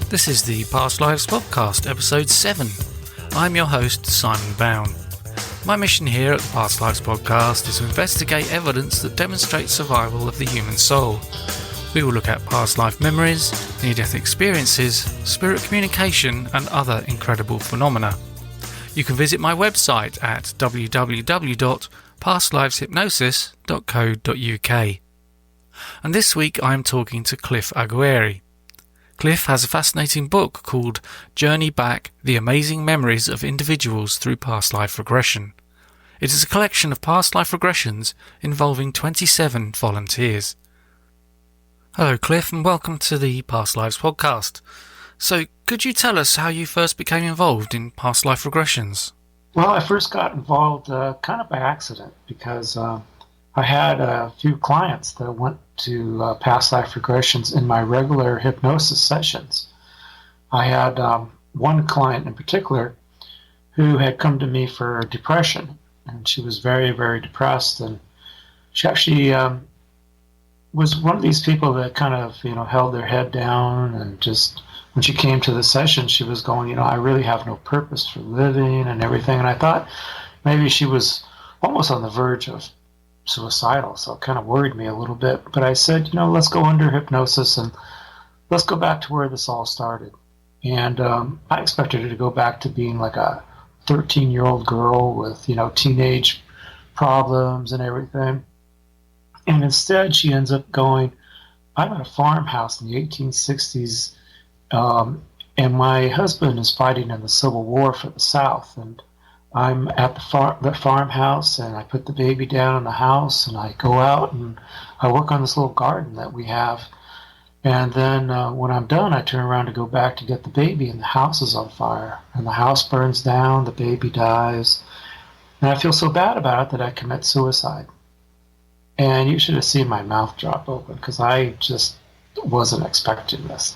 This is the Past Lives Podcast, Episode 7. I'm your host, Simon Bown. My mission here at the Past Lives Podcast is to investigate evidence that demonstrates survival of the human soul. We will look at past life memories, near-death experiences, spirit communication, and other incredible phenomena. You can visit my website at www.pastliveshypnosis.co.uk. And this week I am talking to Cliff Aguirre. Cliff has a fascinating book called Journey Back: The Amazing Memories of Individuals Through Past Life Regression. It is a collection of past life regressions involving 27 volunteers. Hello Cliff, and welcome to the Past Lives Podcast. So, could you tell us how you first became involved in past life regressions? Well, I first got involved kind of by accident because I had a few clients that went to past life regressions in my regular hypnosis sessions. I had one client in particular who had come to me for depression, and she was very, very depressed, and she actually was one of these people that kind of, held their head down, and just when she came to the session, she was going, I really have no purpose for living and everything, and I thought maybe she was almost on the verge of suicidal, so it kind of worried me a little bit. But I said, let's go under hypnosis and let's go back to where this all started. And I expected her to go back to being like a 13-year-old girl with, teenage problems and everything. And instead, she ends up going, I'm at a farmhouse in the 1860s, and my husband is fighting in the Civil War for the South, and I'm at the farmhouse, and I put the baby down in the house, and I go out and I work on this little garden that we have. And then when I'm done, I turn around to go back to get the baby, and the house is on fire. And the house burns down, the baby dies. And I feel so bad about it that I commit suicide. And you should have seen my mouth drop open, because I just wasn't expecting this.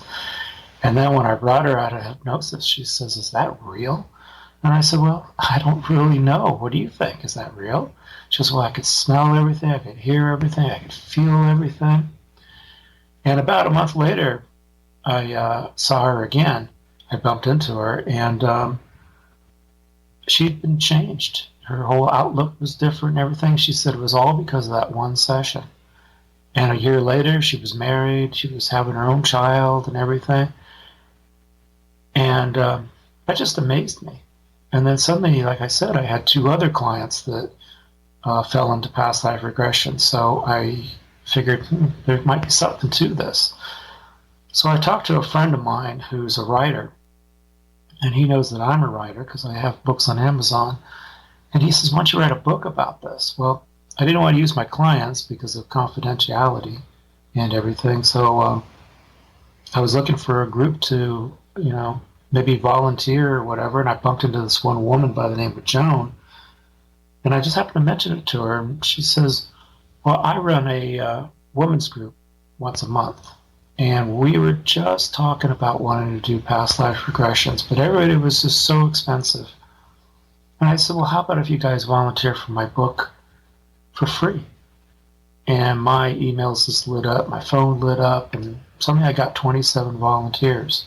And then when I brought her out of hypnosis, she says, "Is that real?" And I said, "Well, I don't really know. What do you think? Is that real?" She says, "Well, I could smell everything. I could hear everything. I could feel everything." And about a month later, I saw her again. I bumped into her, and she'd been changed. Her whole outlook was different and everything. She said it was all because of that one session. And a year later, she was married. She was having her own child and everything. And that just amazed me. And then suddenly, like I said, I had two other clients that fell into past life regression. So I figured there might be something to this. So I talked to a friend of mine who's a writer, and he knows that I'm a writer because I have books on Amazon. And he says, "Why don't you write a book about this?" Well, I didn't want to use my clients because of confidentiality and everything. So I was looking for a group to, maybe volunteer or whatever, and I bumped into this one woman by the name of Joan, and I just happened to mention it to her, and she says, "Well, I run a women's group once a month, and we were just talking about wanting to do past life regressions, but everybody was just so expensive." And I said, "Well, how about if you guys volunteer for my book for free?" And my emails just lit up, my phone lit up, and suddenly I got 27 volunteers.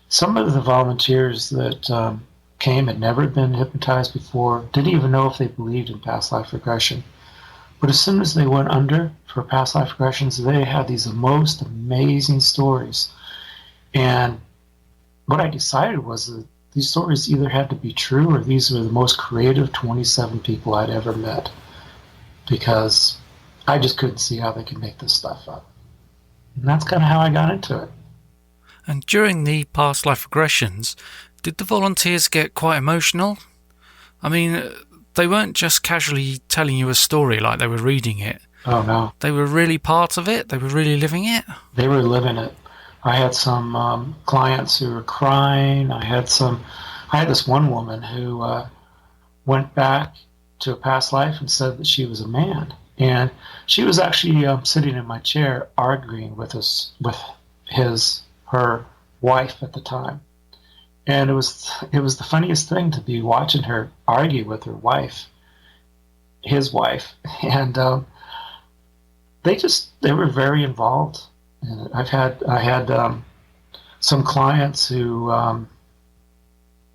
Some of the volunteers that came had never been hypnotized before, didn't even know if they believed in past life regression. But as soon as they went under for past life regressions, they had these most amazing stories. And what I decided was that these stories either had to be true or these were the most creative 27 people I'd ever met, because I just couldn't see how they could make this stuff up. And that's kind of how I got into it. And during the past life regressions, did the volunteers get quite emotional? I mean, they weren't just casually telling you a story like they were reading it. Oh, no. They were really part of it? They were really living it? They were living it. I had some clients who were crying. I had this one woman who went back to a past life and said that she was a man. And she was actually sitting in my chair arguing with her wife at the time. And it was the funniest thing to be watching her argue with her wife, his wife. And they were very involved. And I had some clients who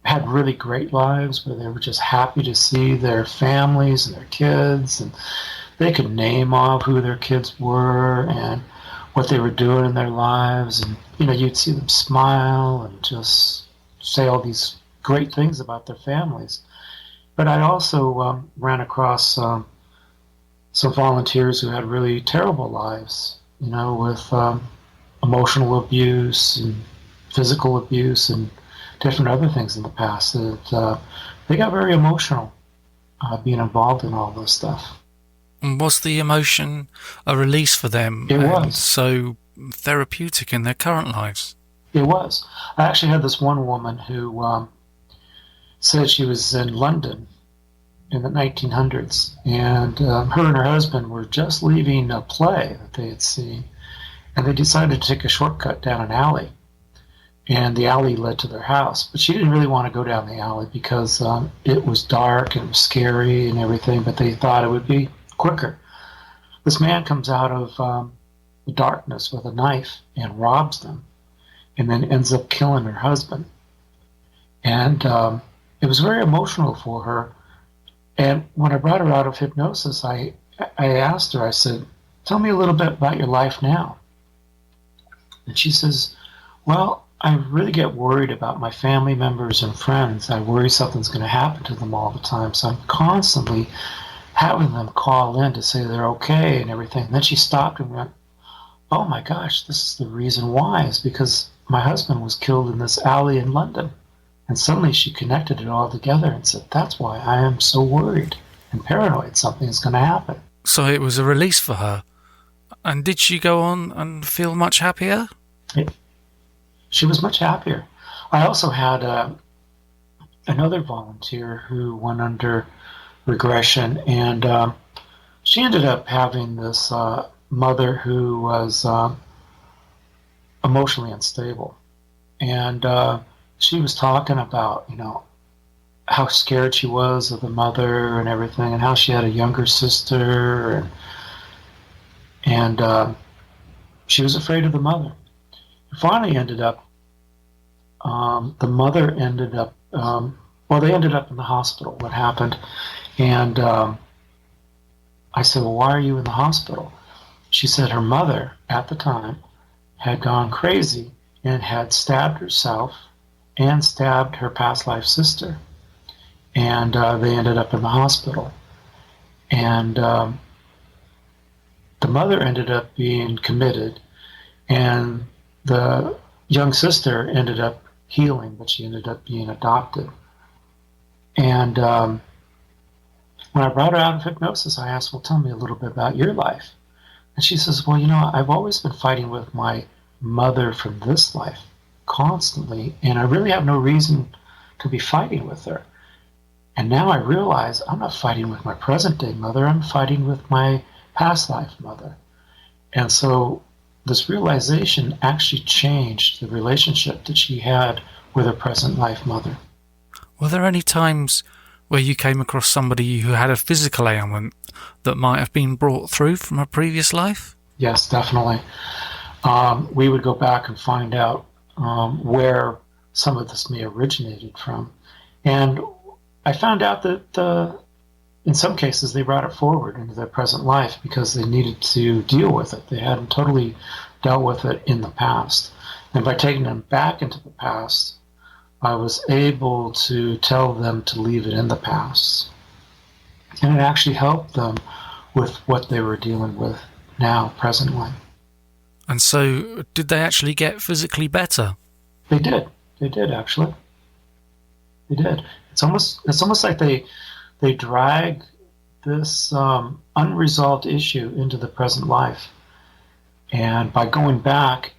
had really great lives where they were just happy to see their families and their kids, and they could name off who their kids were and what they were doing in their lives. And, you'd see them smile and just say all these great things about their families. But I also ran across some volunteers who had really terrible lives, with emotional abuse and physical abuse and different other things in the past that they got very emotional being involved in all this stuff. And was the emotion a release for them? It was. So therapeutic in their current lives? It was. I actually had this one woman who said she was in London in the 1900s, and her and her husband were just leaving a play that they had seen, and they decided to take a shortcut down an alley, and the alley led to their house. But she didn't really want to go down the alley because it was dark and it was scary and everything, but they thought it would be quicker. This man comes out of the darkness with a knife and robs them, and then ends up killing her husband. And it was very emotional for her. And when I brought her out of hypnosis, I asked her, I said, "Tell me a little bit about your life now." And she says, "Well, I really get worried about my family members and friends. I worry something's going to happen to them all the time. So I'm constantly having them call in to say they're okay and everything." And then she stopped and went, "Oh my gosh, this is the reason why, is because my husband was killed in this alley in London." And suddenly she connected it all together and said, "That's why I am so worried and paranoid something is going to happen." So it was a release for her. And did she go on and feel much happier? She was much happier. I also had another volunteer who went under regression, and she ended up having this mother who was emotionally unstable. And she was talking about, how scared she was of the mother and everything, and how she had a younger sister, and she was afraid of the mother. Finally ended up, the mother ended up, they ended up in the hospital. What happened? And I said, "Well, why are you in the hospital?" She said her mother at the time had gone crazy and had stabbed herself and stabbed her past life sister. And they ended up in the hospital. And the mother ended up being committed, and the young sister ended up healing, but she ended up being adopted. And when I brought her out of hypnosis, I asked, "Well, tell me a little bit about your life." And she says, "Well, I've always been fighting with my mother from this life constantly, and I really have no reason to be fighting with her. And now I realize I'm not fighting with my present day mother, I'm fighting with my past life mother." And so this realization actually changed the relationship that she had with her present life mother. Were there any times where you came across somebody who had a physical ailment that might have been brought through from a previous life? Yes, definitely. We would go back and find out where some of this may have originated from. And I found out that in some cases they brought it forward into their present life because they needed to deal with it. They hadn't totally dealt with it in the past. And by taking them back into the past, I was able to tell them to leave it in the past. And it actually helped them with what they were dealing with now, presently. And so, did they actually get physically better? They did. They did, actually. They did. It's almost like they drag this unresolved issue into the present life. And by going back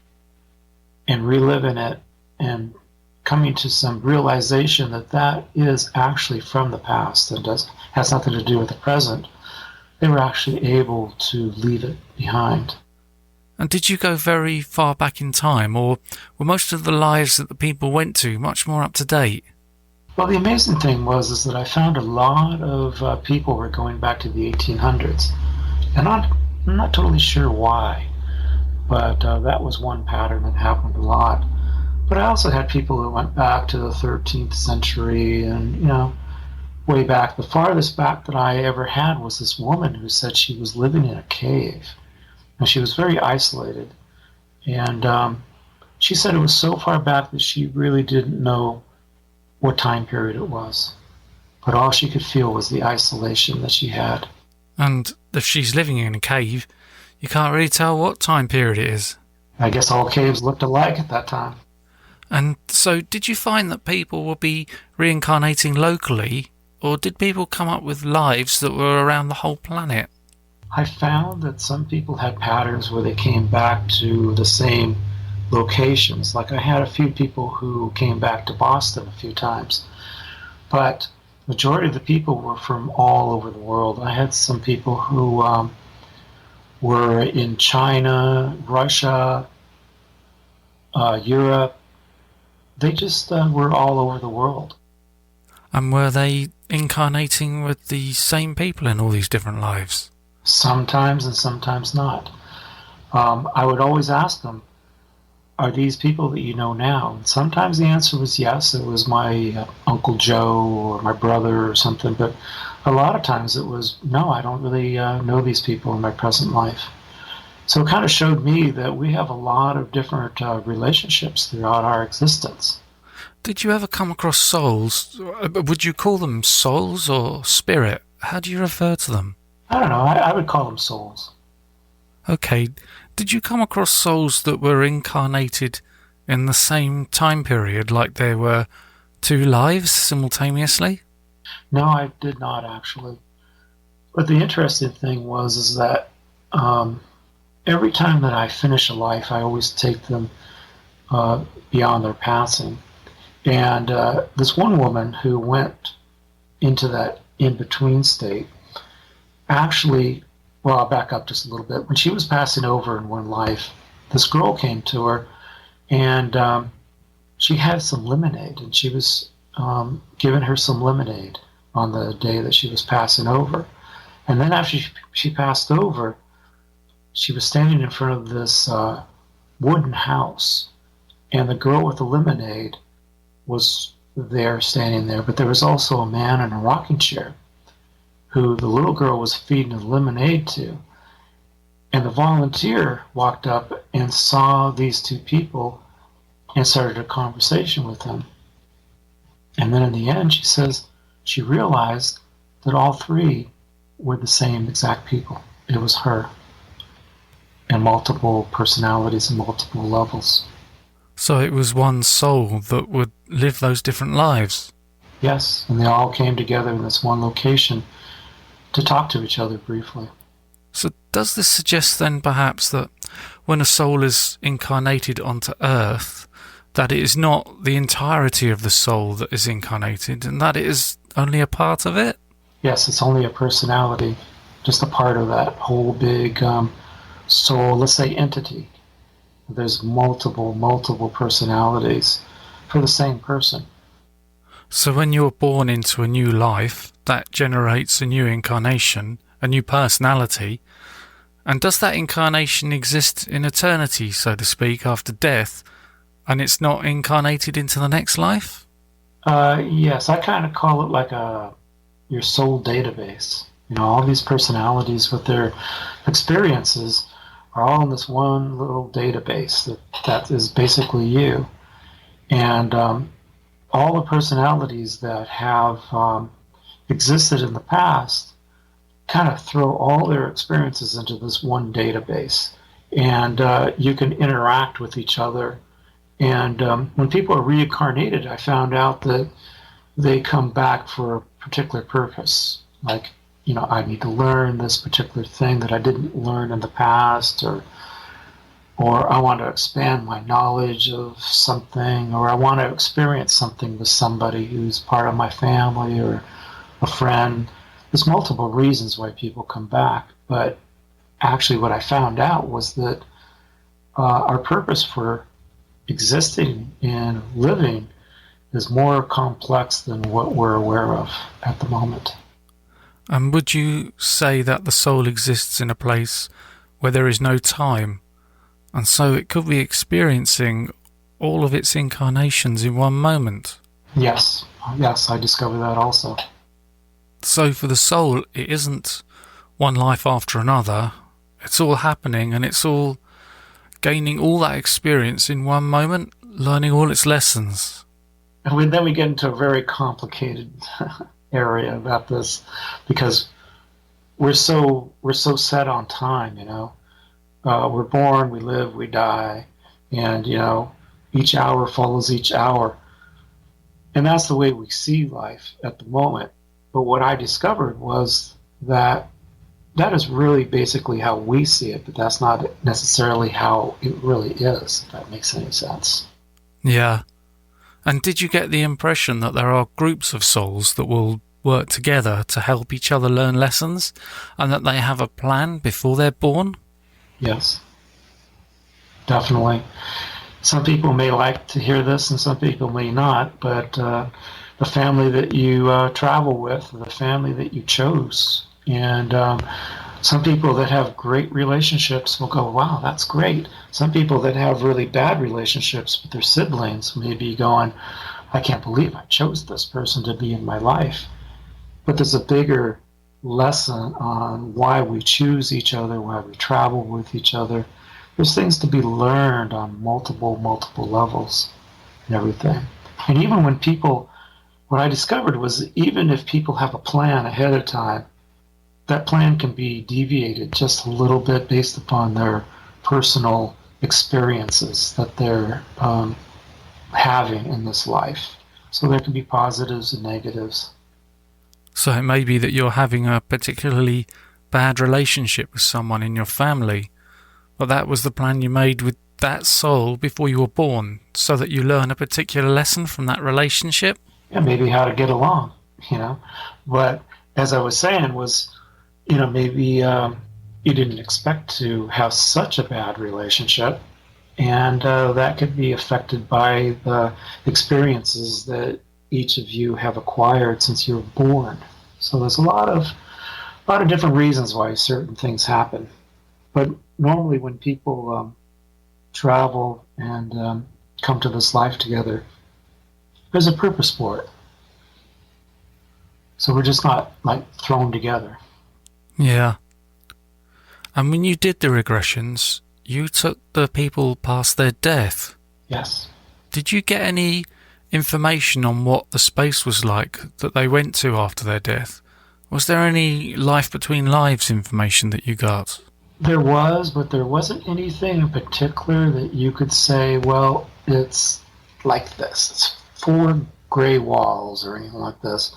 and reliving it and coming to some realization that is actually from the past and has nothing to do with the present, they were actually able to leave it behind. And did you go very far back in time, or were most of the lives that the people went to much more up to date? Well, the amazing thing is that I found a lot of people were going back to the 1800s. And I'm not totally sure why, but that was one pattern that happened a lot. But I also had people who went back to the 13th century and, way back. The farthest back that I ever had was this woman who said she was living in a cave and she was very isolated. And she said it was so far back that she really didn't know what time period it was. But all she could feel was the isolation that she had. And if she's living in a cave, you can't really tell what time period it is. I guess all caves looked alike at that time. And so did you find that people would be reincarnating locally, or did people come up with lives that were around the whole planet? I found that some people had patterns where they came back to the same locations. Like I had a few people who came back to Boston a few times. But the majority of the people were from all over the world. I had some people who were in China, Russia, Europe. They just were all over the world. And were they incarnating with the same people in all these different lives? Sometimes and sometimes not. I would always ask them, are these people that you know now? And sometimes the answer was yes, it was my Uncle Joe or my brother or something. But a lot of times it was, no, I don't really know these people in my present life. So it kind of showed me that we have a lot of different relationships throughout our existence. Did you ever come across souls? Would you call them souls or spirit? How do you refer to them? I don't know, I would call them souls. Okay, did you come across souls that were incarnated in the same time period, like there were two lives simultaneously? No, I did not actually. But the interesting thing is that every time that I finish a life, I always take them beyond their passing. And this one woman who went into that in-between state, actually, well, I'll back up just a little bit. When she was passing over in one life, this girl came to her, and she had some lemonade, and she was giving her some lemonade on the day that she was passing over. And then after she passed over, she was standing in front of this wooden house, and the girl with the lemonade was there, standing there, but there was also a man in a rocking chair who the little girl was feeding the lemonade to. And the volunteer walked up and saw these two people and started a conversation with them. And then in the end, she says she realized that all three were the same exact people. It was her, and multiple personalities and multiple levels. So it was one soul that would live those different lives? Yes, and they all came together in this one location to talk to each other briefly. So does this suggest then perhaps that when a soul is incarnated onto Earth, that it is not the entirety of the soul that is incarnated, and that it is only a part of it? Yes, it's only a personality, just a part of that whole big soul, let's say entity. There's multiple personalities for the same person. So when you're born into a new life, that generates a new incarnation, a new personality. And does that incarnation exist in eternity, so to speak, after death, and it's not incarnated into the next life? Yes, I kind of call it like your soul database. All these personalities with their experiences are all in this one little database that is basically you. And all the personalities that have existed in the past kind of throw all their experiences into this one database. And you can interact with each other. And when people are reincarnated, I found out that they come back for a particular purpose. Like, I need to learn this particular thing that I didn't learn in the past, or I want to expand my knowledge of something, or I want to experience something with somebody who's part of my family or a friend. There's multiple reasons why people come back, but actually what I found out was that our purpose for existing and living is more complex than what we're aware of at the moment. And would you say that the soul exists in a place where there is no time, and so it could be experiencing all of its incarnations in one moment. Yes, I discovered that also. So for the soul, it isn't one life after another. It's all happening, and it's all gaining all that experience in one moment, learning all its lessons. And then we get into a very complicated area about this, because we're so set on time, we're born, we live, we die, and each hour follows each hour, and that's the way we see life at the moment. But what I discovered was that is really basically how we see it, but that's not necessarily how it really is, if that makes any sense. Yeah. And did you get the impression that there are groups of souls that will work together to help each other learn lessons, and that they have a plan before they're born? Yes, definitely. Some people may like to hear this and some people may not, but the family that you travel with, the family that you chose, and some people that have great relationships will go, wow, that's great. Some people that have really bad relationships with their siblings may be going, I can't believe I chose this person to be in my life. But there's a bigger lesson on why we choose each other, why we travel with each other. There's things to be learned on multiple levels and everything. And even when people, what I discovered was even if people have a plan ahead of time, that plan can be deviated just a little bit based upon their personal experiences that they're having in this life. So there can be positives and negatives. So it may be that you're having a particularly bad relationship with someone in your family, but that was the plan you made with that soul before you were born, so that you learn a particular lesson from that relationship? Yeah, maybe how to get along, But as I was saying was, maybe you didn't expect to have such a bad relationship, and that could be affected by the experiences that each of you have acquired since you were born. So there's a lot of different reasons why certain things happen. But normally when people travel and come to this life together, there's a purpose for it. So we're just not like thrown together. Yeah. And when you did the regressions, you took the people past their death. Yes. Did you get any information on what the space was like that they went to after their death? Was there any life between lives information that you got? There was, but there wasn't anything in particular that you could say, well, it's like this. It's 4 gray walls or anything like this.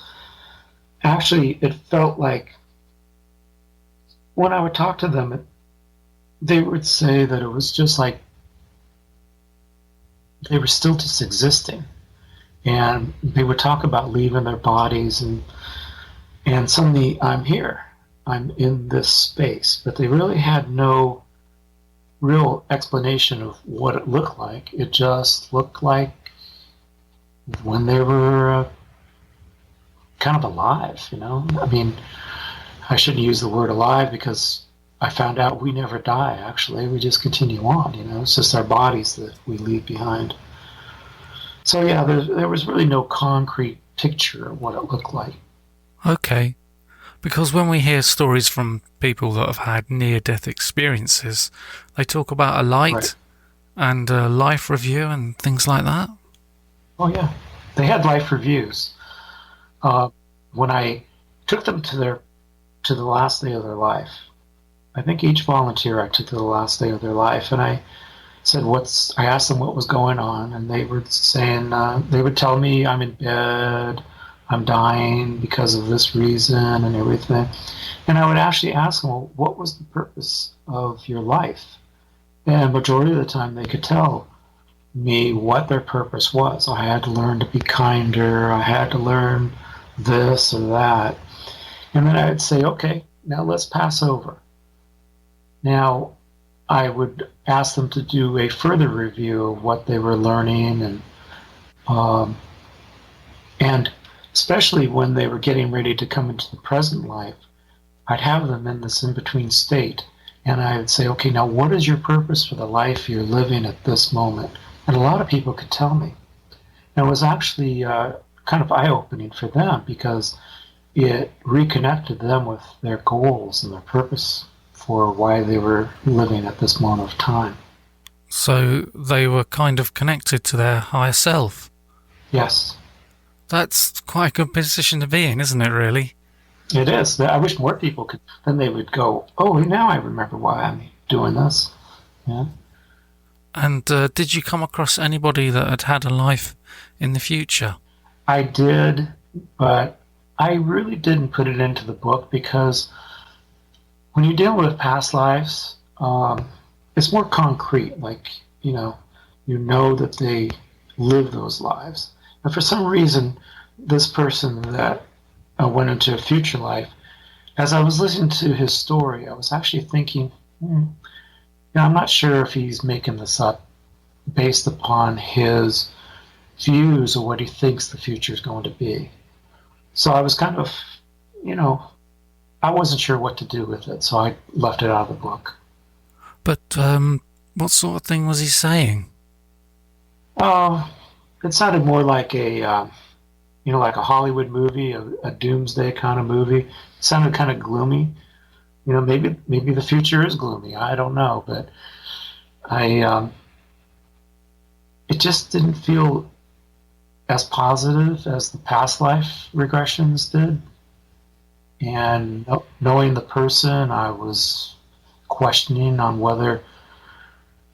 Actually, it felt like when I would talk to them, they would say that it was just like they were still just existing. And they would talk about leaving their bodies and suddenly I'm here. I'm in this space. But they really had no real explanation of what it looked like. It just looked like when they were kind of alive, I mean, I shouldn't use the word alive because I found out we never die, actually. We just continue on, It's just our bodies that we leave behind. So, yeah, there was really no concrete picture of what it looked like. Okay. Because when we hear stories from people that have had near-death experiences, they talk about a light Right. and a life review and things like that. Oh, yeah. They had life reviews. When I took them to the last day of their life, I think each volunteer I took to the last day of their life, and I asked them what was going on, and they were saying, they would tell me I'm in bed, I'm dying because of this reason and everything. And I would actually ask them, well, what was the purpose of your life? And majority of the time they could tell me what their purpose was. I had to learn to be kinder, I had to learn this or that. And then I would say, okay, now let's pass over. Now, I would ask them to do a further review of what they were learning, and especially when they were getting ready to come into the present life, I'd have them in this in-between state, and I would say, okay, now what is your purpose for the life you're living at this moment? And a lot of people could tell me. And it was actually kind of eye-opening for them because it reconnected them with their goals and their purpose for why they were living at this moment of time. So they were kind of connected to their higher self. Yes. That's quite a good position to be in, isn't it, really? It is. I wish more people could. Then they would go, oh, now I remember why I'm doing this. Yeah. And did you come across anybody that had had a life in the future? I did, but I really didn't put it into the book because when you deal with past lives, it's more concrete. Like, you know that they live those lives. And for some reason, this person that went into a future life, as I was listening to his story, I was actually thinking, I'm not sure if he's making this up based upon his views of what he thinks the future is going to be. So I was kind of, I wasn't sure what to do with it, so I left it out of the book. But what sort of thing was he saying? Oh, it sounded more like like a Hollywood movie, a doomsday kind of movie. It sounded kind of gloomy. Maybe the future is gloomy. I don't know, but it just didn't feel as positive as the past life regressions did. And knowing the person, I was questioning on whether,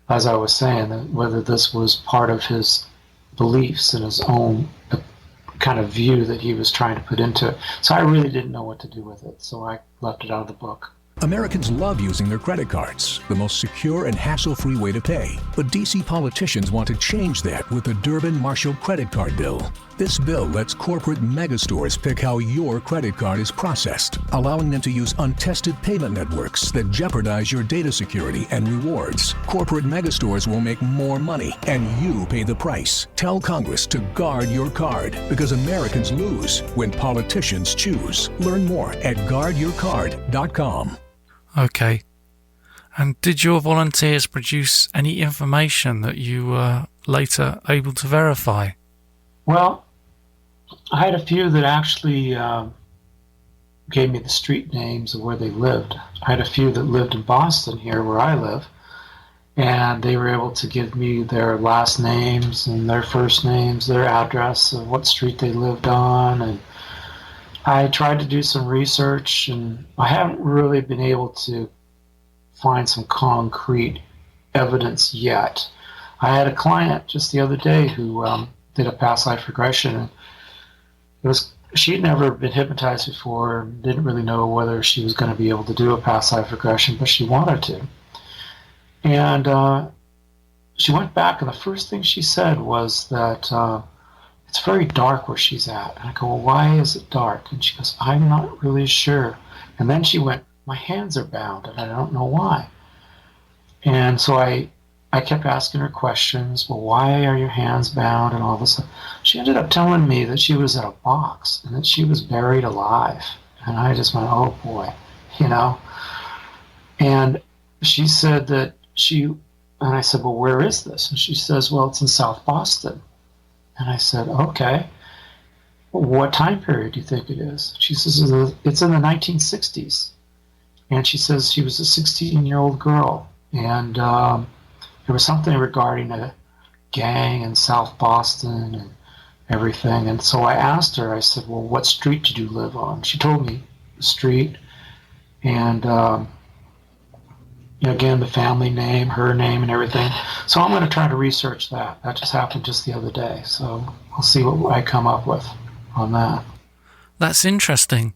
as I was saying, whether this was part of his beliefs and his own kind of view that he was trying to put into it. So I really didn't know what to do with it, so I left it out of the book. Americans love using their credit cards, the most secure and hassle-free way to pay. But D.C. politicians want to change that with the Durbin-Marshall credit card bill. This bill lets corporate megastores pick how your credit card is processed, allowing them to use untested payment networks that jeopardize your data security and rewards. Corporate megastores will make more money, and you pay the price. Tell Congress to guard your card, because Americans lose when politicians choose. Learn more at guardyourcard.com. Okay. And did your volunteers produce any information that you were later able to verify? Well, I had a few that actually gave me the street names of where they lived. I had a few that lived in Boston here where I live, and they were able to give me their last names and their first names, their address of what street they lived on, and I tried to do some research, and I haven't really been able to find some concrete evidence yet. I had a client just the other day who did a past life regression, and she'd never been hypnotized before, didn't really know whether she was going to be able to do a past life regression, but she wanted to. And she went back, and the first thing she said was that it's very dark where she's at. And I go, well, why is it dark? And she goes, I'm not really sure. And then she went, my hands are bound, and I don't know why. And so I kept asking her questions. Well, why are your hands bound and all this stuff? She ended up telling me that she was in a box and that she was buried alive. And I just went, oh boy, And she said that and I said, well, where is this? And she says, well, it's in South Boston. And I said, okay. Well, what time period do you think it is? She says, it's in the 1960s. And she says she was a 16-year-old girl. And there was something regarding a gang in South Boston and everything. And so I asked her, I said, well, what street did you live on? She told me the street. And, again, the family name, her name, and everything. So I'm going to try to research that. That just happened just the other day. So I'll see what I come up with on that. That's interesting.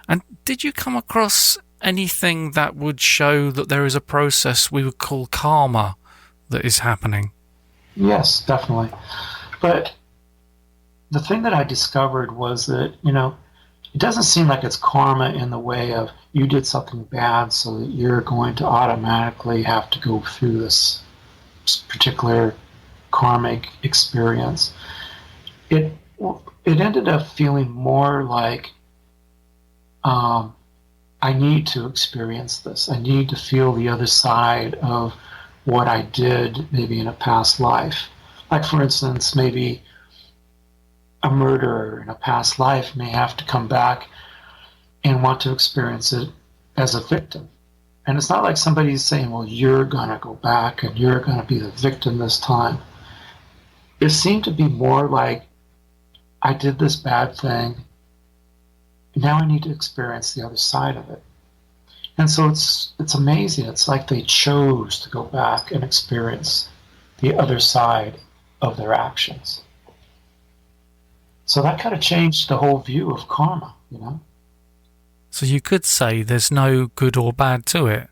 And did you come across anything that would show that there is a process we would call karma that is happening? Yes, definitely. But the thing that I discovered was that, it doesn't seem like it's karma in the way of you did something bad so that you're going to automatically have to go through this particular karmic experience. It ended up feeling more like I need to experience this. I need to feel the other side of what I did maybe in a past life. Like, for instance, maybe a murderer in a past life may have to come back and want to experience it as a victim. And it's not like somebody's saying, well, you're going to go back and you're going to be the victim this time. It seemed to be more like, I did this bad thing. Now I need to experience the other side of it. And so it's amazing. It's like they chose to go back and experience the other side of their actions. So that kind of changed the whole view of karma, you know? So you could say there's no good or bad to it.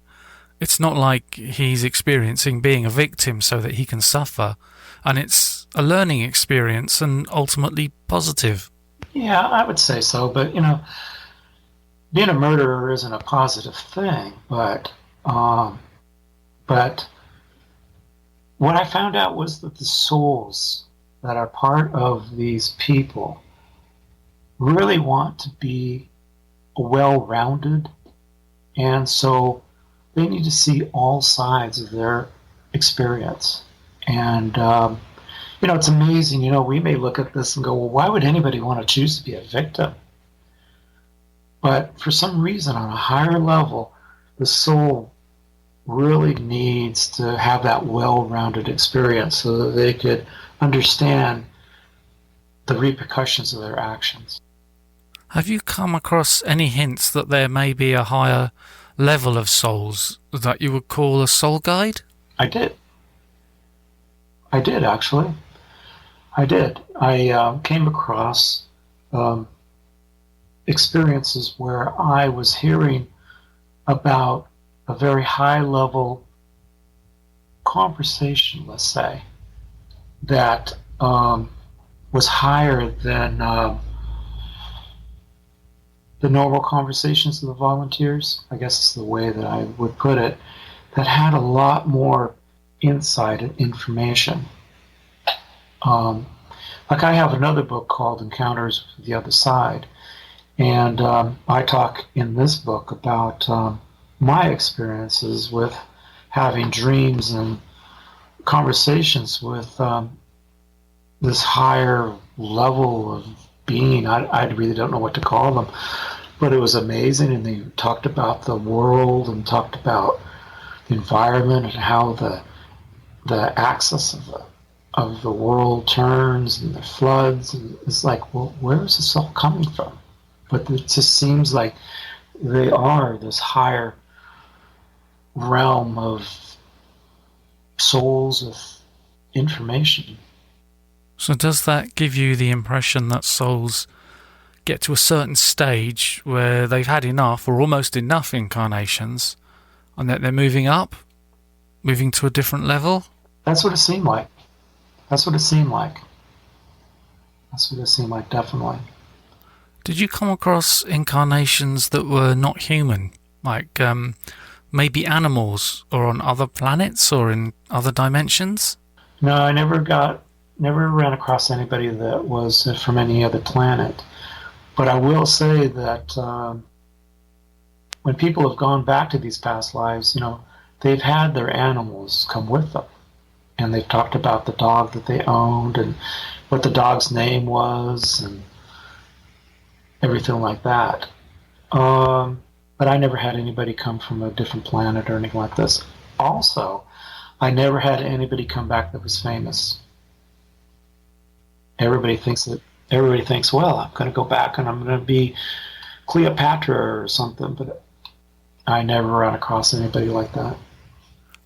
It's not like he's experiencing being a victim so that he can suffer, and it's a learning experience and ultimately positive. Yeah, I would say so, but, you know, being a murderer isn't a positive thing, but what I found out was that the souls that are part of these people really want to be well-rounded, and so they need to see all sides of their experience. And you know, it's amazing. You know, we may look at this and go, well, why would anybody want to choose to be a victim? But for some reason, on a higher level, the soul really needs to have that well-rounded experience so that they could understand the repercussions of their actions. Have you come across any hints that there may be a higher level of souls that you would call a soul guide? I did, actually. I did. I came across experiences where I was hearing about a very high-level conversation, let's say, that was higher than the normal conversations of the volunteers, I guess is the way that I would put it, that had a lot more insight and information. Like I have another book called Encounters with the Other Side, and I talk in this book about my experiences with having dreams and conversations with this higher level of being. I really don't know what to call them, but it was amazing, and they talked about the world and talked about the environment and how the axis of the world turns and the floods, and it's like, well, where is this all coming from? But it just seems like they are this higher realm of souls of information. So does that give you the impression that souls get to a certain stage where they've had enough or almost enough incarnations and that they're moving up, moving to a different level? That's what it seemed like. Definitely. Did you come across incarnations that were not human, like maybe animals or on other planets or in other dimensions? No, I never ran across anybody that was from any other planet. But I will say that when people have gone back to these past lives, you know, they've had their animals come with them. And they've talked about the dog that they owned and what the dog's name was and everything like that. But I never had anybody come from a different planet or anything like this. Also, I never had anybody come back that was famous. Everybody thinks, well, I'm going to go back and I'm going to be Cleopatra or something, but I never ran across anybody like that.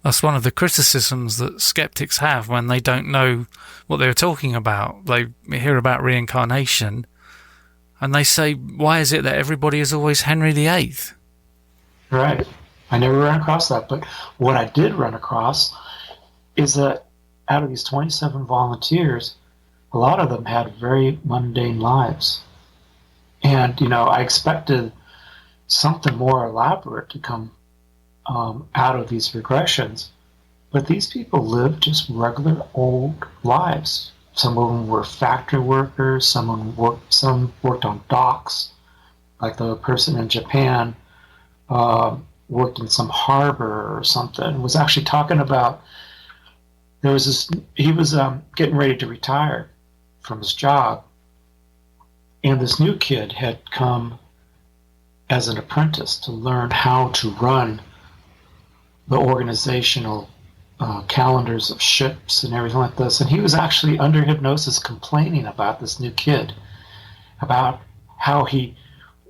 That's one of the criticisms that skeptics have when they don't know what they're talking about. They hear about reincarnation and they say, why is it that everybody is always Henry VIII? Right. I never ran across that. But what I did run across is that out of these 27 volunteers, a lot of them had very mundane lives. And, you know, I expected something more elaborate to come out of these regressions, but these people lived just regular old lives. Some of them were factory workers, some worked on docks, like the person in Japan worked in some harbor or something, was actually talking about he was getting ready to retire from his job, and this new kid had come as an apprentice to learn how to run the organizational calendars of ships and everything like this. And he was actually under hypnosis complaining about this new kid, about how he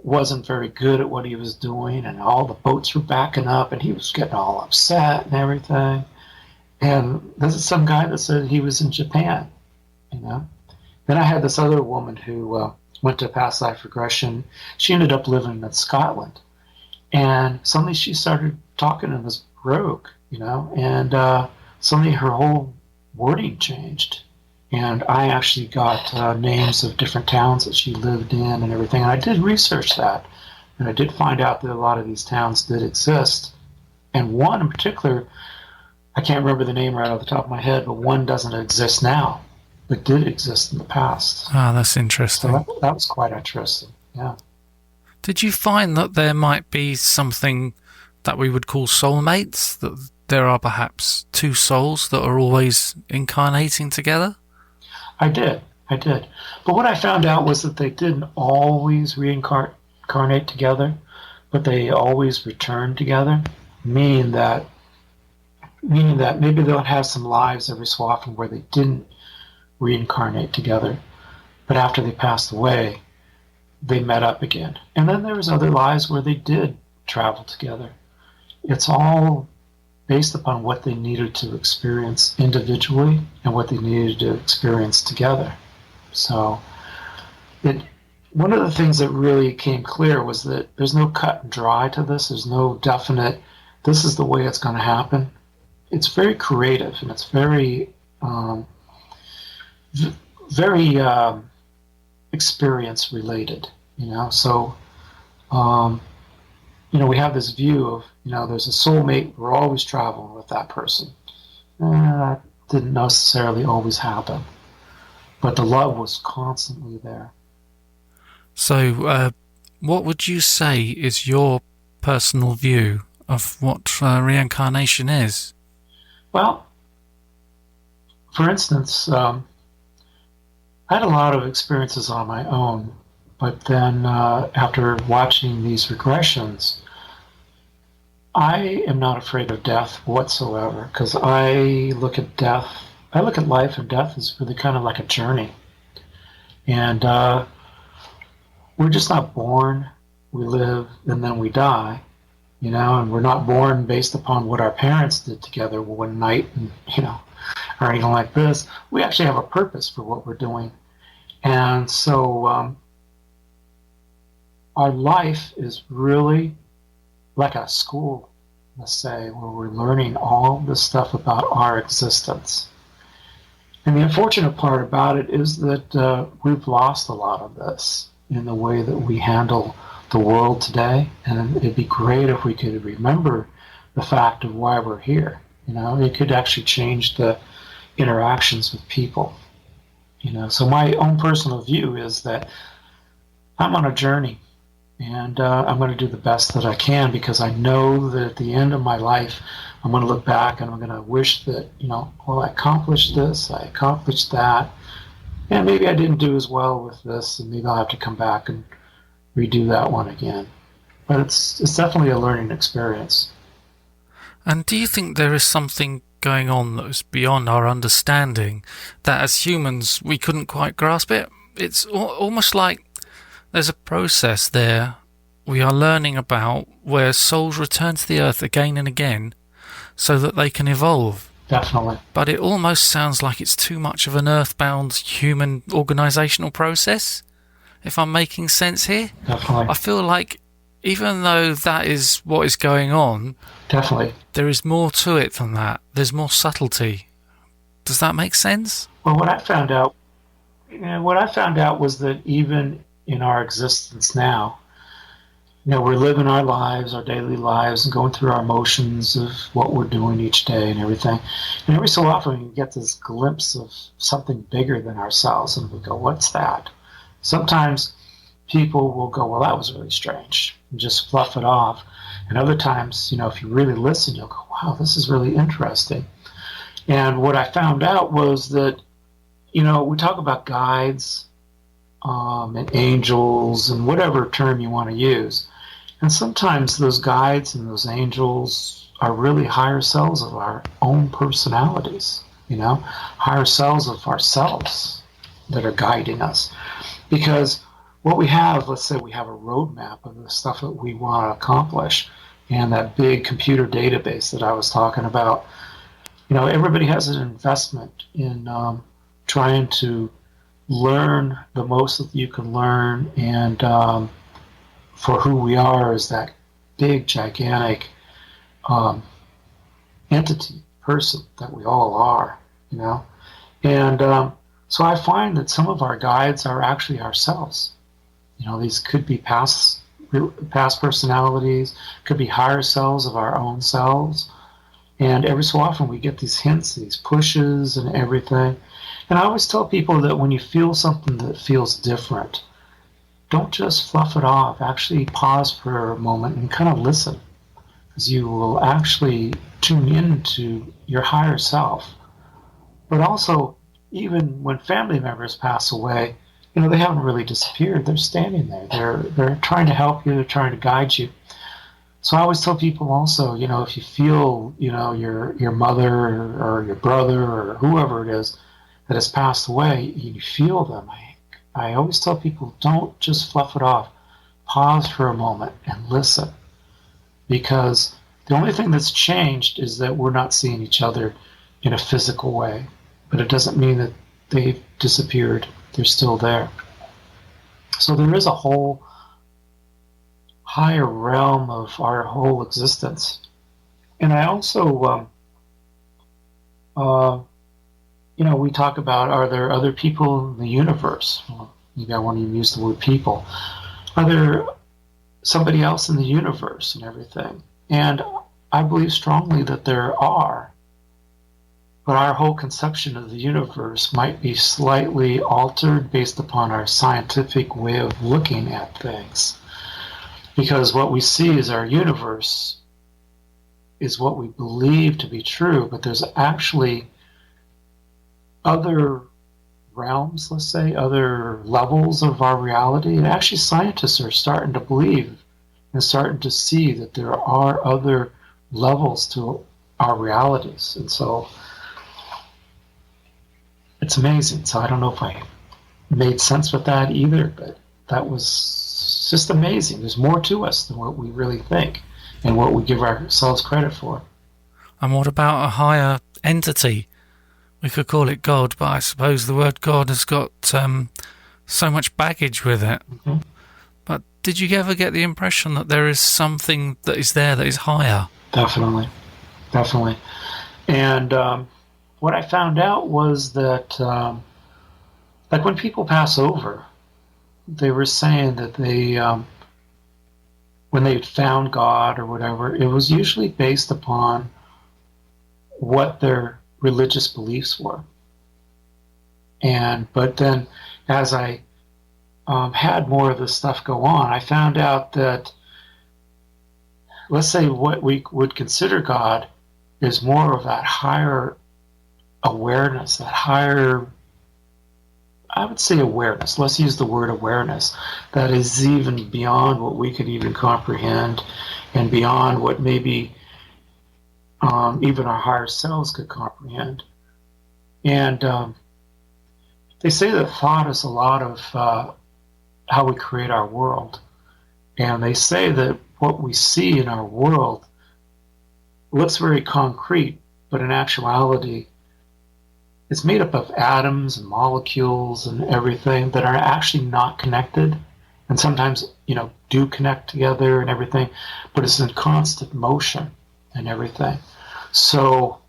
wasn't very good at what he was doing, and all the boats were backing up, and he was getting all upset and everything. And this is some guy that said he was in Japan, you know. Then I had this other woman who went to past life regression. She ended up living in Scotland, and suddenly she started talking in this brogue, you know, and suddenly her whole wording changed. And I actually got names of different towns that she lived in and everything. And I did research that, and I did find out that a lot of these towns did exist. And one in particular, I can't remember the name right off the top of my head, but one doesn't exist now, but did exist in the past. Ah, that's interesting. So that was quite interesting, yeah. Did you find that there might be something that we would call soulmates, that there are perhaps two souls that are always incarnating together? I did. But what I found out was that they didn't always reincarnate together, but they always return together, meaning that maybe they'll have some lives every so often where they didn't reincarnate together, but after they passed away, they met up again. And then there was other lives where they did travel together. It's all based upon what they needed to experience individually and what they needed to experience together. So one of the things that really came clear was that there's no cut and dry to this. There's no definite, this is the way it's going to happen. It's very creative, and it's very experience related, you know. So we have this view of, there's a soulmate, we're always traveling with that person. That didn't necessarily always happen, but the love was constantly there. So what would you say is your personal view of what reincarnation is? Well, for instance, I had a lot of experiences on my own, but then after watching these regressions, I am not afraid of death whatsoever, because I look at life and death as really kind of like a journey. And we're just not born, we live, and then we die, and we're not born based upon what our parents did together one night, and, or anything like this. We actually have a purpose for what we're doing. And so our life is really like a school, let's say, where we're learning all this stuff about our existence. And the unfortunate part about it is that we've lost a lot of this in the way that we handle the world today. And it'd be great if we could remember the fact of why we're here. It could actually change the interactions with people. So my own personal view is that I'm on a journey, and I'm going to do the best that I can, because I know that at the end of my life, I'm going to look back and I'm going to wish that, I accomplished this, I accomplished that, and maybe I didn't do as well with this, and maybe I'll have to come back and redo that one again. But it's definitely a learning experience. And do you think there is something going on that is beyond our understanding, that as humans we couldn't quite grasp it? It's almost like there's a process there we are learning about, where souls return to the earth again and again so that they can evolve. Definitely. But it almost sounds like it's too much of an earthbound human organizational process, if I'm making sense here. Definitely. I feel like even though that is what is going on, definitely, there is more to it than that. There's more subtlety. Does that make sense? Well, what I found out was that even in our existence now, we're living our lives, our daily lives, and going through our emotions of what we're doing each day and everything. And every so often we get this glimpse of something bigger than ourselves, and we go, what's that? Sometimes people will go, well, that was really strange, and just fluff it off. And other times, if you really listen, you'll go, wow, this is really interesting. And what I found out was that, we talk about guides and angels and whatever term you want to use. And sometimes those guides and those angels are really higher selves of our own personalities, higher selves of ourselves that are guiding us. Because what we have, let's say we have a roadmap of the stuff that we want to accomplish, and that big computer database that I was talking about, everybody has an investment in trying to learn the most that you can learn, and for who we are as that big, gigantic entity, person that we all are, And so I find that some of our guides are actually ourselves. These could be past personalities, could be higher selves of our own selves. And every so often we get these hints, these pushes and everything. And I always tell people that when you feel something that feels different, don't just fluff it off. Actually pause for a moment and kind of listen, because you will actually tune into your higher self. But also, even when family members pass away, they haven't really disappeared. They're standing there. They're trying to help you. They're trying to guide you. So I always tell people also, if you feel, your mother or your brother or whoever it is that has passed away, you feel them. I always tell people, don't just fluff it off. Pause for a moment and listen. Because the only thing that's changed is that we're not seeing each other in a physical way. But it doesn't mean that they've disappeared. They're still there. So there is a whole higher realm of our whole existence. And I also, we talk about, are there other people in the universe? Well, maybe I won't even use the word people. Are there somebody else in the universe and everything? And I believe strongly that there are. But our whole conception of the universe might be slightly altered based upon our scientific way of looking at things. Because what we see as our universe is what we believe to be true, but there's actually other realms, let's say, other levels of our reality. And actually scientists are starting to believe and starting to see that there are other levels to our realities. And so it's amazing. So I don't know if I made sense with that either, but that was just amazing. There's more to us than what we really think and what we give ourselves credit for. And what about a higher entity? We could call it God, but I suppose the word God has got so much baggage with it. Mm-hmm. But did you ever get the impression that there is something that is there that is higher? Definitely. And what I found out was that, like when people pass over, they were saying that they, when they found God or whatever, it was usually based upon what their religious beliefs were. But then as I had more of this stuff go on, I found out that, let's say what we would consider God is more of that higher awareness, that higher, I would say awareness. Let's use the word awareness. That is even beyond what we could even comprehend and beyond what maybe even our higher selves could comprehend. And they say that thought is a lot of how we create our world. And they say that what we see in our world looks very concrete, but in actuality, it's made up of atoms and molecules and everything that are actually not connected, and sometimes, do connect together and everything, but it's in constant motion and everything. So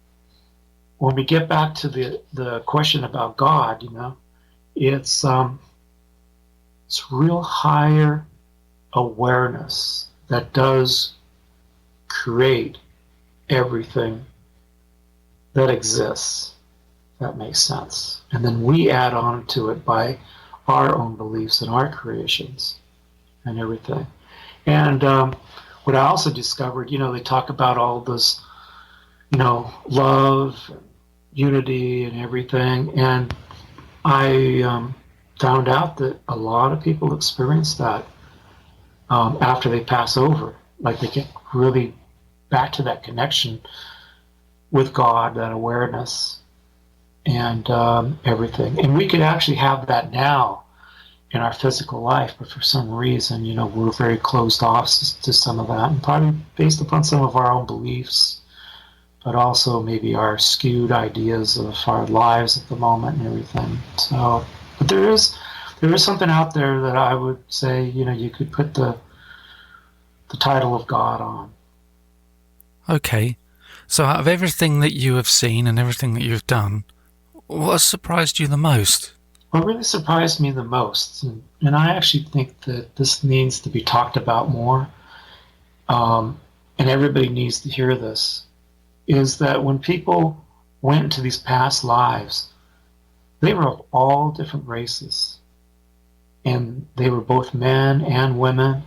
when we get back to the question about God, it's real higher awareness that does create everything that exists. That makes sense. And then we add on to it by our own beliefs and our creations and everything. And what I also discovered, they talk about all this, love, unity, and everything, and I found out that a lot of people experience that after they pass over. Like they get really back to that connection with God, that awareness, and everything. And we could actually have that now in our physical life, but for some reason, we're very closed off to some of that, and probably based upon some of our own beliefs, but also maybe our skewed ideas of our lives at the moment and everything. So, but there is something out there that I would say, you could put the title of God on. Okay, so out of everything that you have seen and everything that you've done, what has surprised you the most? What really surprised me the most, and I actually think that this needs to be talked about more, and everybody needs to hear this, is that when people went into these past lives, they were of all different races, and they were both men and women.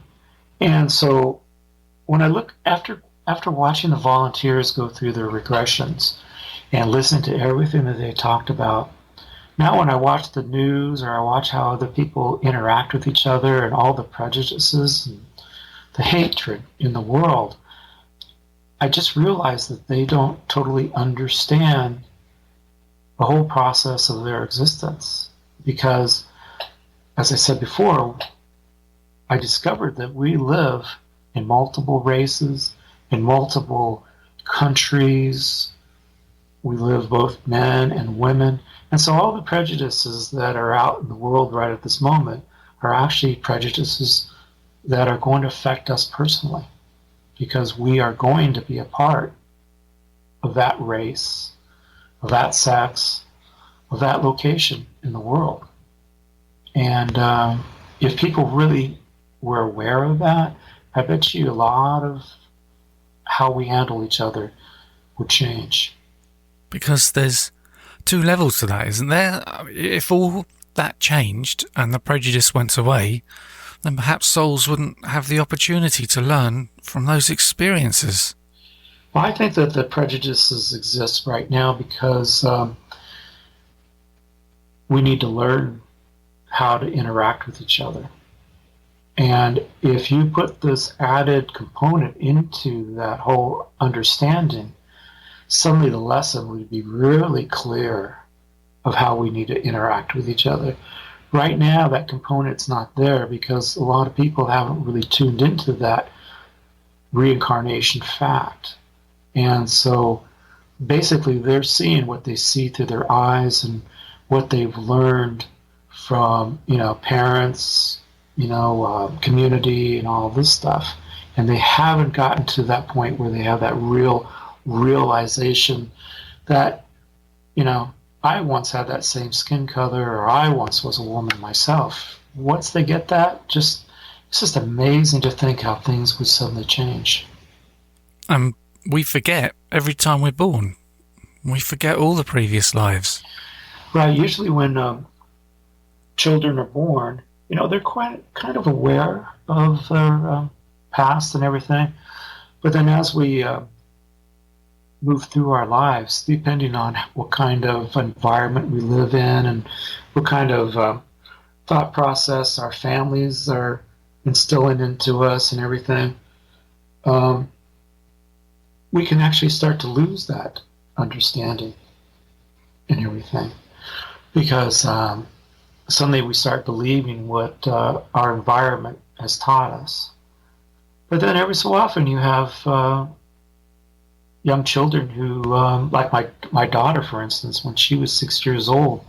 And so when I look after watching the volunteers go through their regressions and listen to everything that they talked about, now when I watch the news or I watch how other people interact with each other and all the prejudices and the hatred in the world, I just realize that they don't totally understand the whole process of their existence. Because, as I said before, I discovered that we live in multiple races, in multiple countries. We live both men and women. And so all the prejudices that are out in the world right at this moment are actually prejudices that are going to affect us personally, because we are going to be a part of that race, of that sex, of that location in the world. And if people really were aware of that, I bet you a lot of how we handle each other would change. Because there's two levels to that, isn't there? If all that changed and the prejudice went away, then perhaps souls wouldn't have the opportunity to learn from those experiences. Well, I think that the prejudices exist right now because we need to learn how to interact with each other. And if you put this added component into that whole understanding, suddenly the lesson would be really clear of how we need to interact with each other. Right now, that component's not there because a lot of people haven't really tuned into that reincarnation fact. And so basically they're seeing what they see through their eyes and what they've learned from, parents, community and all this stuff. And they haven't gotten to that point where they have that real realization that, I once had that same skin color, or I once was a woman myself. Once they get that, it's just amazing to think how things would suddenly change. We forget every time we're born. We forget all the previous lives. Right. Usually when children are born, they're quite kind of aware of their past and everything. But then as we move through our lives, depending on what kind of environment we live in and what kind of thought process our families are instilling into us and everything, we can actually start to lose that understanding and everything. Because suddenly we start believing what our environment has taught us. But then every so often you have young children who, like my daughter, for instance, when she was 6 years old,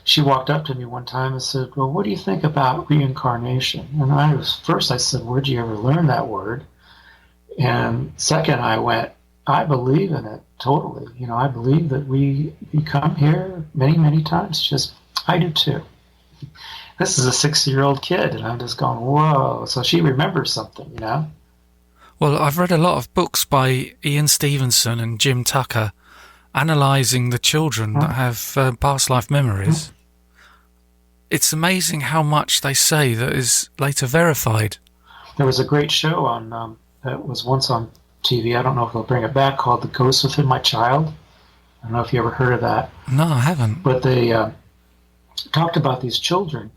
she walked up to me one time and said, "Well, what do you think about reincarnation?" And first I said, "Where'd you ever learn that word?" And second, I went, "I believe in it totally. I believe that we come here many, many times. Just I do too." This is a 6-year-old kid, and I'm just going, whoa. So she remembers something, Well, I've read a lot of books by Ian Stevenson and Jim Tucker analysing the children that have past life memories. It's amazing how much they say that is later verified. There was a great show on that was once on TV. I don't know if they'll bring it back, called The Ghost Within My Child. I don't know if you ever heard of that. No, I haven't. But they talked about these children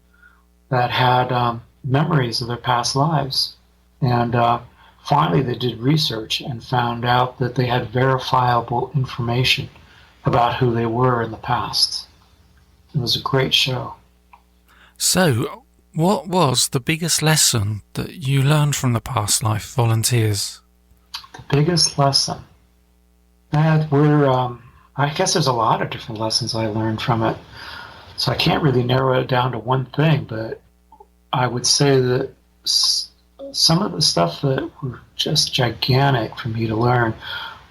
that had memories of their past lives. And finally they did research and found out that they had verifiable information about who they were in the past. It was a great show. So, what was the biggest lesson that you learned from the past life volunteers? The biggest lesson? I guess there's a lot of different lessons I learned from it. So I can't really narrow it down to one thing, but I would say that some of the stuff that were just gigantic for me to learn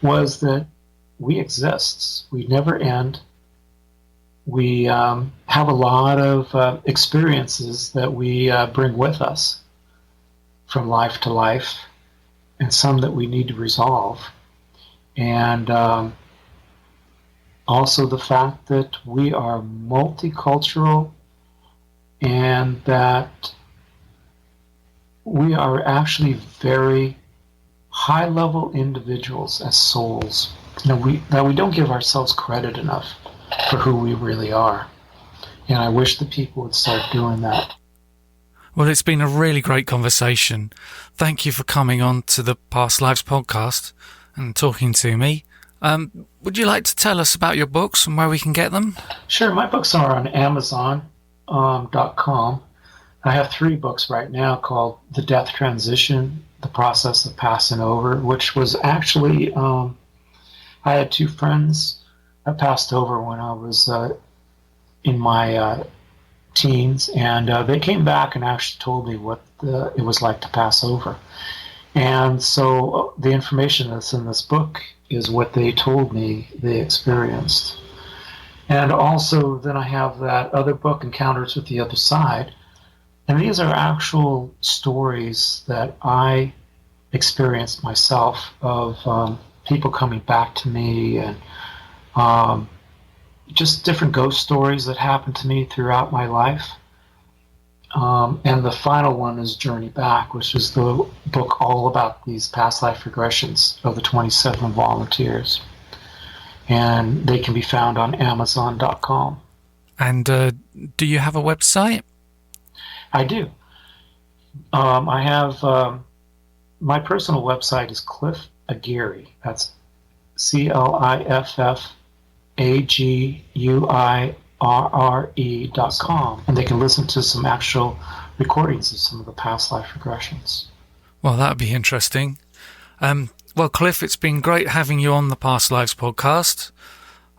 was that we exist. We never end. We have a lot of experiences that we bring with us from life to life, and some that we need to resolve. And also the fact that we are multicultural and that we are actually very high-level individuals as souls. That we don't give ourselves credit enough for who we really are. And I wish that people would start doing that. Well, it's been a really great conversation. Thank you for coming on to the Past Lives podcast and talking to me. Would you like to tell us about your books and where we can get them? Sure. My books are on Amazon.com. I have 3 books right now called The Death Transition, The Process of Passing Over, which was actually, I had 2 friends that passed over when I was in my teens, and they came back and actually told me what it was like to pass over. And so the information that's in this book is what they told me they experienced. And also then I have that other book, Encounters with the Other Side, and these are actual stories that I experienced myself of people coming back to me, and just different ghost stories that happened to me throughout my life. And the final one is Journey Back, which is the book all about these past life regressions of the 27 volunteers. And they can be found on Amazon.com. And do you have a website? I do. I have my personal website is Cliff Aguirre. That's CliffAguirre.com, and they can listen to some actual recordings of some of the past life regressions. Well, that'd be interesting. Well, Cliff, it's been great having you on the Past Lives podcast.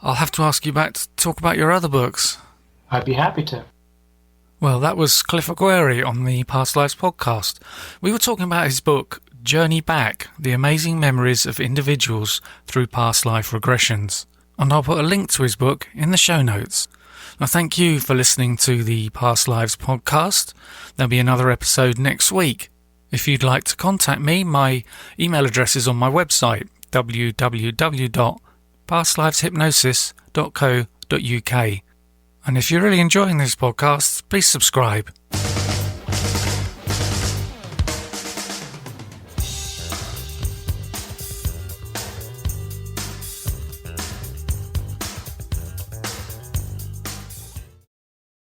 I'll have to ask you back to talk about your other books. I'd be happy to. Well, that was Cliff Aguirre on the Past Lives podcast. We were talking about his book, Journey Back, The Amazing Memories of Individuals Through Past Life Regressions. And I'll put a link to his book in the show notes. Now, thank you for listening to the Past Lives podcast. There'll be another episode next week. If you'd like to contact me, my email address is on my website, www.pastliveshypnosis.co.uk. And if you're really enjoying this podcast, please subscribe.